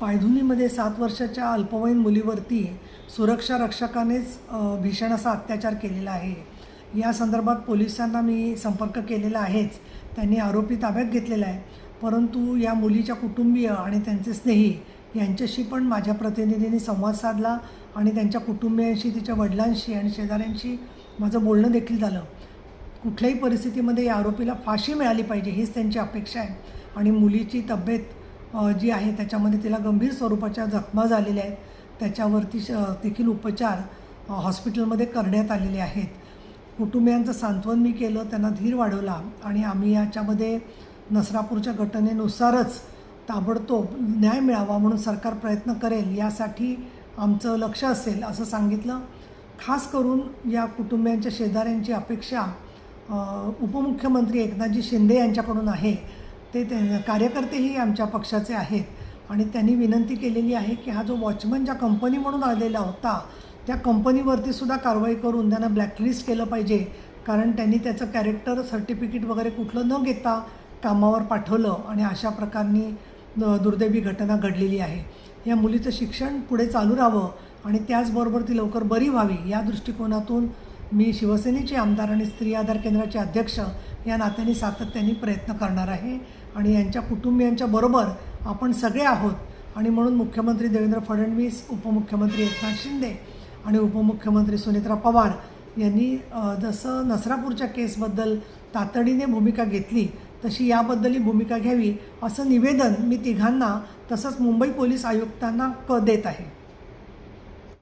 पायधुनीमध्ये 7 वर्षाच्या अल्पवयीन मुलीवरती सुरक्षा रक्षकानेच भीषण असा अत्याचार केलेला आहे। या संदर्भात पोलिसांना मी संपर्क केलेला आहेच। त्यांनी आरोपी ताब्यात घेतलेला आहे, परंतु या मुलीच्या कुटुंबीय आणि त्यांचे स्नेही यांच्याशी पण माझ्या प्रतिनिधींनी संवाद साधला आणि त्यांच्या कुटुंबियांशी, तिच्या वडिलांशी आणि शेजाऱ्यांशी माझं बोलणं देखील झालं। कुठल्याही परिस्थितीमध्ये या आरोपीला फाशी मिळाली पाहिजे हीच त्यांची अपेक्षा आहे आणि मुलीची तब्येत जी आहे त्याच्यामध्ये तिला गंभीर स्वरूपाच्या जखमा झालेल्या आहेत। त्याच्यावरती देखील उपचार हॉस्पिटलमध्ये करण्यात आलेले आहेत। कुटुंबियांचं सांत्वन मी केलं, त्यांना धीर वाढवला आणि आम्ही याच्यामध्ये नसरापूरच्या घटनेनुसारच ताबडतोब न्याय मिळावा म्हणून सरकार प्रयत्न करेल, यासाठी आमचं लक्ष असेल असं सांगितलं। खास करून या कुटुंबियांच्या शेजाऱ्यांची अपेक्षा उपमुख्यमंत्री एकनाथजी शिंदे यांच्याकडून आहे। ते कार्यकर्तेही आमच्या पक्षाचे आहेत आणि त्यांनी विनंती केलेली आहे की हा जो वॉचमन ज्या कंपनी म्हणून आलेला होता त्या कंपनीवरती सुद्धा कारवाई करून त्यांना ब्लॅकलिस्ट केलं पाहिजे, कारण त्यांनी त्याचं कॅरेक्टर सर्टिफिकेट वगैरे कुठलं न घेता कामावर पाठवलं आणि अशा प्रकारनी दुर्दैवी घटना घडलेली आहे। या मुलीचं शिक्षण पुढे चालू राहावं आणि त्याचबरोबर ती लवकर बरी व्हावी या दृष्टिकोनातून मी शिवसेनेचे आमदार आणि स्त्री आधार केंद्राचे अध्यक्ष या नात्याने सातत्याने प्रयत्न करणार आहे आणि यांच्या कुटुंबियांच्या बरोबर आपण सगळे आहोत। आणि म्हणून मुख्यमंत्री देवेंद्र फडणवीस, उपमुख्यमंत्री एकनाथ शिंदे आणि उपमुख्यमंत्री सुनेत्रा पवार यांनी जसं नसरापूरच्या केसबद्दल तातडीने भूमिका घेतली तशी याबद्दलही भूमिका घ्यावी असं निवेदन मी तिघांना तसंच मुंबई पोलीस आयुक्तांना देत आहे।